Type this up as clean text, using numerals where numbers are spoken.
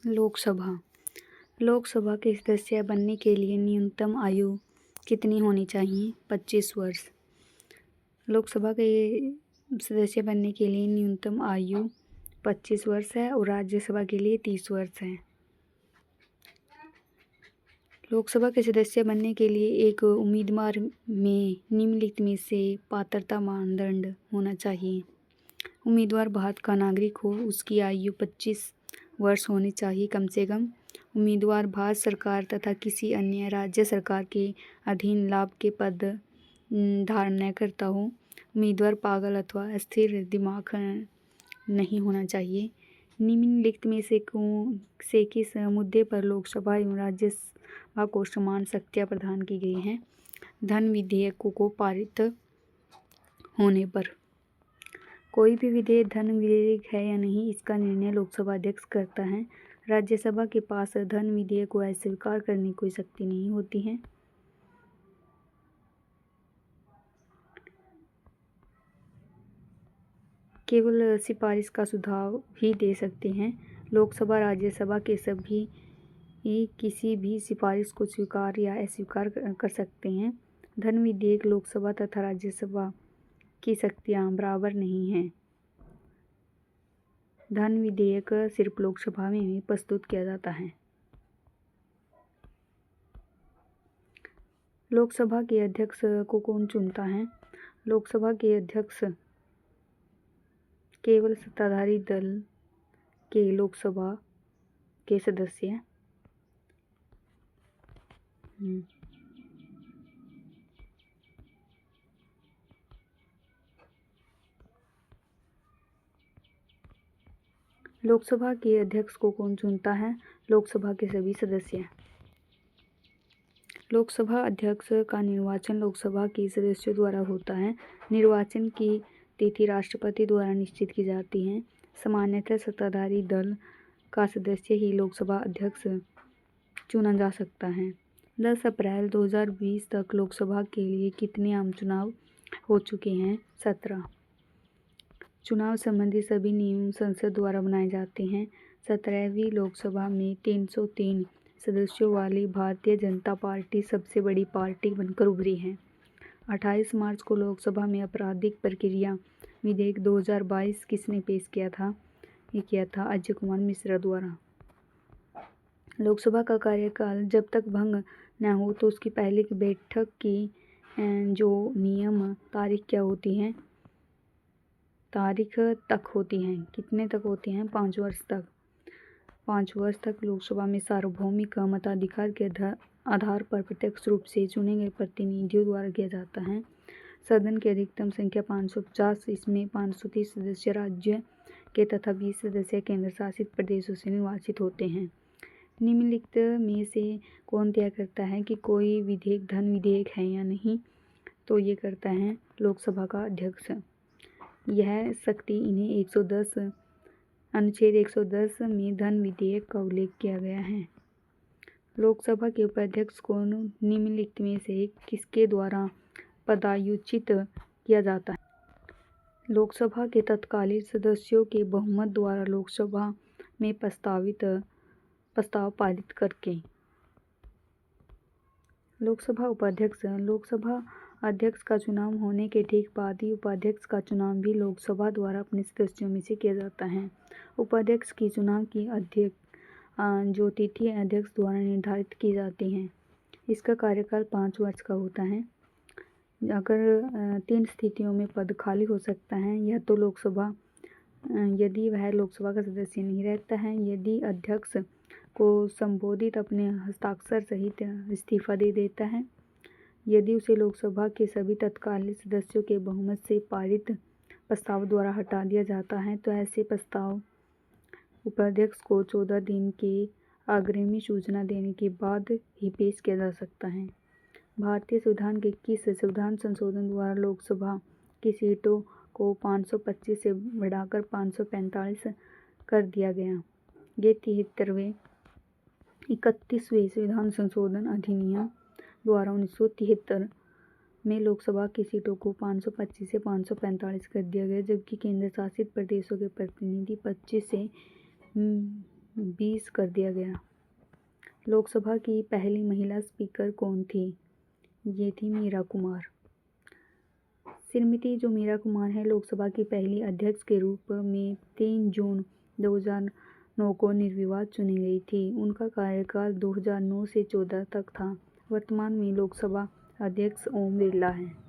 लोकसभा लोकसभा के सदस्य बनने के लिए न्यूनतम आयु कितनी होनी चाहिए? 25 वर्ष। लोकसभा के सदस्य बनने के लिए न्यूनतम आयु 25 वर्ष है और राज्यसभा के लिए 30 वर्ष है। लोकसभा के सदस्य बनने के लिए एक उम्मीदवार में निम्नलिखित में से पात्रता मानदंड होना चाहिए। उम्मीदवार भारत का नागरिक हो, उसकी आयु 25 वर्ष होनी चाहिए कम से कम। उम्मीदवार भारत सरकार तथा किसी अन्य राज्य सरकार के अधीन लाभ के पद धारण न करता हो। उम्मीदवार पागल अथवा अस्थिर दिमाग नहीं होना चाहिए। निम्नलिखित में से किस मुद्दे पर लोकसभा एवं राज्यसभा को समान शक्तियाँ प्रदान की गई हैं? धन विधेयकों को पारित होने पर। कोई भी विधेयक धन विधेयक है या नहीं, इसका निर्णय लोकसभा अध्यक्ष करता है। राज्यसभा के पास धन विधेयक को अस्वीकार करने की कोई शक्ति नहीं होती है। केवल सिफारिश का सुझाव ही दे सकते हैं। लोकसभा राज्यसभा के सभी किसी भी सिफारिश को स्वीकार या अस्वीकार कर सकते हैं। धन विधेयक लोकसभा तथा राज्यसभा की शक्तियाँ बराबर नहीं हैं। धन विधेयक सिर्फ लोकसभा में ही प्रस्तुत किया जाता है। लोकसभा के अध्यक्ष को कौन चुनता है? लोकसभा के अध्यक्ष केवल सत्ताधारी दल के लोकसभा के सदस्य लोकसभा के अध्यक्ष को कौन चुनता है? लोकसभा के सभी सदस्य। लोकसभा अध्यक्ष का निर्वाचन लोकसभा के सदस्यों द्वारा होता है। निर्वाचन की तिथि राष्ट्रपति द्वारा निश्चित की जाती है। सामान्यतः सत्ताधारी दल का सदस्य ही लोकसभा अध्यक्ष चुना जा सकता है। 10 अप्रैल 2020 तक लोकसभा के लिए कितने आम चुनाव हो चुके हैं? 17। चुनाव संबंधी सभी नियम संसद द्वारा बनाए जाते हैं। 17वीं लोकसभा में 303 सदस्यों वाली भारतीय जनता पार्टी सबसे बड़ी पार्टी बनकर उभरी है। 28 मार्च को लोकसभा में आपराधिक प्रक्रिया विधेयक 2022 किसने पेश किया था? ये किया था अजय कुमार मिश्रा द्वारा। लोकसभा का कार्यकाल जब तक भंग न हो तो उसकी पहली बैठक की जो नियम तारीख क्या होती हैं? तारीख तक होती हैं। कितने तक होती हैं? 5 वर्ष तक। 5 वर्ष तक लोकसभा में सार्वभौमिक मताधिकार के आधार पर प्रत्यक्ष रूप से चुने गए प्रतिनिधियों द्वारा किया जाता है। सदन की अधिकतम संख्या 550, इसमें 530 सदस्य राज्य के तथा 20 सदस्य केंद्र शासित प्रदेशों से निर्वाचित होते हैं। निम्नलिखित में से कौन तय करता है कि कोई विधेयक धन विधेयक है या नहीं? तो ये करता है लोकसभा का अध्यक्ष। यह शक्ति इन्हें 110 अनुच्छेद 110 में धन विधेयक का उल्लेख किया गया है। लोकसभा के उपाध्यक्ष को निम्नलिखित में से किसके द्वारा पदायुचित किया जाता है? लोकसभा के तत्कालीन सदस्यों के बहुमत द्वारा लोकसभा में प्रस्ताव पारित करके। लोकसभा उपाध्यक्ष। लोकसभा अध्यक्ष का चुनाव होने के ठीक बाद ही उपाध्यक्ष का चुनाव भी लोकसभा द्वारा अपने सदस्यों में से किया जाता है। उपाध्यक्ष की चुनाव की जो तिथि अध्यक्ष द्वारा निर्धारित की जाती है। इसका कार्यकाल 5 वर्ष का होता है। अगर 3 स्थितियों में पद खाली हो सकता है, या तो लोकसभा यदि वह लोकसभा का सदस्य नहीं रहता है, यदि अध्यक्ष को संबोधित अपने हस्ताक्षर सहित इस्तीफा दे देता है, यदि उसे लोकसभा के सभी तत्कालीन सदस्यों के बहुमत से पारित प्रस्ताव द्वारा हटा दिया जाता है, तो ऐसे प्रस्ताव उपाध्यक्ष को 14 दिन के अग्रिम सूचना देने के बाद ही पेश किया जा सकता है। भारतीय संविधान के 21 संविधान संशोधन द्वारा लोकसभा की सीटों को 525 से बढ़ाकर 545 कर दिया गया। ये 31वें संविधान संशोधन अधिनियम द्वारा 1973 में लोकसभा की सीटों को 525 से 545 कर दिया गया, जबकि केंद्र शासित प्रदेशों के प्रतिनिधि 25 से 20 कर दिया गया। लोकसभा की पहली महिला स्पीकर कौन थी? ये थी मीरा कुमार। श्रीमती जो मीरा कुमार है लोकसभा की पहली अध्यक्ष के रूप में 3 जून 2009 को निर्विवाद चुनी गई थी। उनका कार्यकाल 2009 से 14 तक था। वर्तमान में लोकसभा अध्यक्ष ओम बिरला हैं।